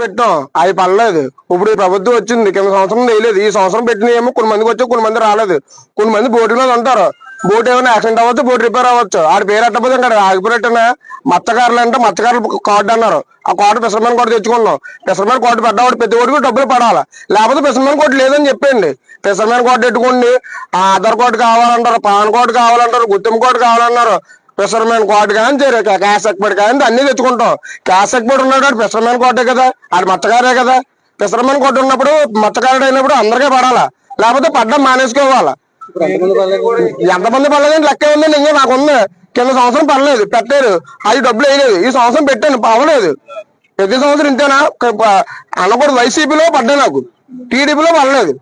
పెట్టాం అవి పడలేదు. ఇప్పుడు ఈ ప్రభుత్వం వచ్చింది, కింద సంవత్సరం వేయలేదు. ఈ సంవత్సరం పెట్టినవి ఏమో కొన్ని మందికి వచ్చి కొన్ని మంది రాలేదు. కొన్ని మంది బోటు మీద ఉంటారు. బోట్ ఏమైనా యాక్సిడెంట్ అవ్వచ్చు, బోట్ రిపేర్ అవ్వచ్చు. ఆడి పేరు అట్టపోతే ఇంకా ఆగిపోయినట్టున మత్స్యకారులు అంటే మత్స్యకారులు కార్డు అన్నారు. ఆ కార్డు ఫిషర్మెన్ కార్డు తెచ్చుకున్నాం. ఫిషర్మెన్ కార్డు పడ్డవాడు ప్రతి ఒడికి డబ్బులు పడాలి, లేకపోతే ఫిషర్మెన్ కార్డు లేదని చెప్పండి. ఫిషర్మెన్ కార్డు పెట్టుకోండి. ఆధార్ కార్డు కావాలంటారు, పాన్ కార్డు కావాలంటారు, గుర్తింపు కార్డు కావాలన్నారు. ఫిషర్మెన్ కార్డు కానీ క్యాష్ ఎక్స్పర్ట్ కానీ అన్ని తెచ్చుకుంటాం. క్యాష్ ఎక్స్పర్ట్ ఉన్నాడు ఫిషర్మెన్ కార్డే కదా, ఆడు మత్స్యకారే కదా. ఫిషర్మెన్ కార్డు ఉన్నప్పుడు మత్స్యకారుడు అయినప్పుడు అందరికీ పడాలా, లేకపోతే పడ్డం మానేసుకోవాలా. ఎంతమంది పడలేదని లెక్క ఉందండి. ఇంకా నాకు ఉంది, కింద సంవత్సరం పడలేదు, పెట్టారు, అది డబ్బులు వేయలేదు. ఈ సంవత్సరం పెట్టాను, అవ్వలేదు. ప్రతి సంవత్సరం ఇంతేనా అనకూడదు. వైసీపీలో పడ్డా, నాకు టీడీపీలో పడలేదు.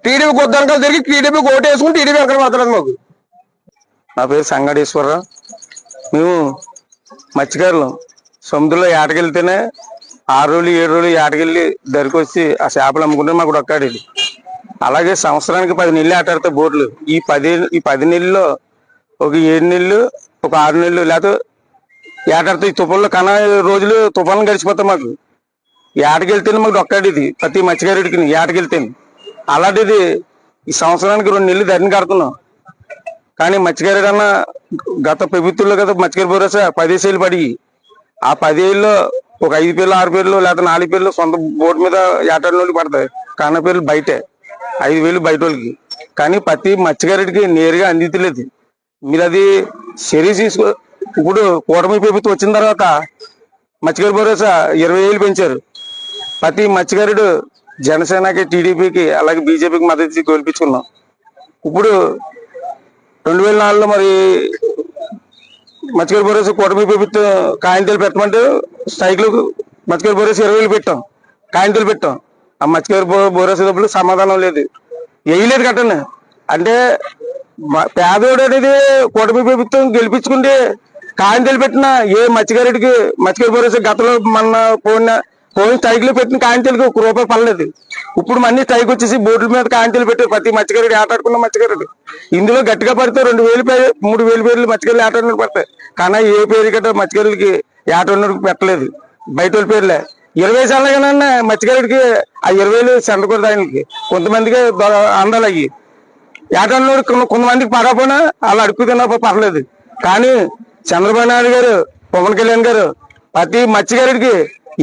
టీడీపీ కొద్దానికలు తిరిగి టీడీపీ ఓటు వేసుకుని టీడీపీ ఎక్కడ పడలేదు మాకు. నా పేరు సంగడేశ్వరరావు. మేము మత్స్యకారులు సముద్రంలో ఏటకెళ్తేనే 6 రోజులు 7 రోజులు ఏటకెళ్ళి దరికి వచ్చి ఆ చేపలు అమ్ముకుంటే మాకు డొక్కాడేది. అలాగే సంవత్సరానికి 10 నెలలు ఆటాడితే బోట్లు. ఈ 10 నెలల్లో ఒక 7 నెలలు, ఒక 6 నెలలు లేకపోతే ఏటాడితే ఈ తుఫాన్లు రోజులు తుఫాన్లు గడిచిపోతాయి. మాకు ఏటకెళ్తేనే మాకు డొక్కాడేది ప్రతి మత్స్యకారుడికి ఏటకెళ్తేనే. అలాంటిది ఈ సంవత్సరానికి 2 నెలలు ధరని కడుతున్నాం. కానీ మత్స్యకారుడు అన్న గత ప్రభుత్వంలో కదా మత్స్యకారు భరోసా 10 ఏళ్ళు పడి, ఆ 10 ఏళ్ళలో ఒక 5 పేర్లు 6 పేర్లు లేకపోతే 4 పేర్లు సొంత బోర్డు మీద ఏటాడిన వాళ్ళకి పడతాయి. కన్న పేర్లు బయటే 5,000 బయట వాళ్ళకి. కానీ ప్రతి మత్స్యకారుడికి నేరుగా అందించలేదు. మీరు అది చర్య తీసుకో. ఇప్పుడు కూటమి ప్రభుత్వం వచ్చిన తర్వాత మత్స్యకారు భరోసా 20,000 పెంచారు. ప్రతి మత్స్యకారుడు జనసేనకి, టీడీపీకి అలాగే బీజేపీకి మద్దతు గెలిపించుకున్నాం. ఇప్పుడు 2004లో మరి మత్స్యకారు భరోసా కూటమి ప్రభుత్వం కాయంతలు పెట్టమంటే స్ట్రైక్లు మత్స్యకారు భరోసా 20,000 పెట్టాం, కాయంతలు పెట్టాం. ఆ మత్స్యకారు భరోసా డబ్బులు సమాధానం లేదు, వేయలేదు కట్టండి. అంటే పేదోడు అనేది కూటమి ప్రభుత్వం గెలిపించుకుంటే కాయంతలు పెట్టిన ఏ మత్స్యకారుడికి మత్స్యకారు భరోసా గతంలో మన పోయిన స్ట్రైక్లు పెట్టిన కాయంతలకు ₹1 పడలేదు. ఇప్పుడు మళ్ళీ స్ట్రైక్ వచ్చేసి బోట్ల మీద కాయంతలు పెట్టారు. ప్రతి మత్స్యకారుడు ఆటాడుకున్న మత్స్యకారుడు ఇందులో గట్టిగా పడితే 2,000 3,000 పేర్లు మత్స్యకారులు ఆటాడినట్టు పడతాయి. కానీ ఏ పేరు గట్ట మత్స్యకారులకి ఆటోడినకు పెట్టలేదు, బయట వాళ్ళ పేర్లే. 20 సార్లుగానన్నా మత్స్యకారుడికి ఆ 20,000 సెంటకూడదు. ఆయనకి కొంతమందికి అందాలు అయ్యి ఏటన్నోడు కొంతమందికి పడకపోయినా వాళ్ళు అడుక్కు తిన్నా పర్లేదు. కానీ చంద్రబాబు నాయుడు గారు, పవన్ కళ్యాణ్ గారు ప్రతి మత్స్యకారుడికి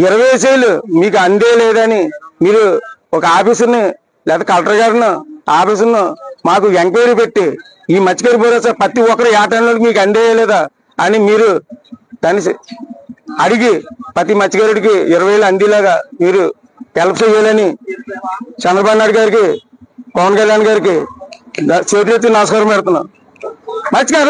20,000 మీకు అందే లేదని మీరు ఒక ఆఫీసుని లేదా కలెక్టర్ గారిని ఆఫీసును మాకు ఎంక్వైరీ పెట్టి ఈ మత్స్యకారు భరోసా ప్రతి ఒక్కరు ఏటన్నోడికి మీకు అందేయలేదా అని మీరు దాన్ని అడిగి ప్రతి మత్స్యకారుడికి 20,000 అందేలాగా మీరు హెల్ప్ చేయాలని చంద్రబాబు నాయుడు గారికి, పవన్ కళ్యాణ్ గారికి చేతులెత్తి నమస్కారం పెడుతున్నాం. మత్స్యకారు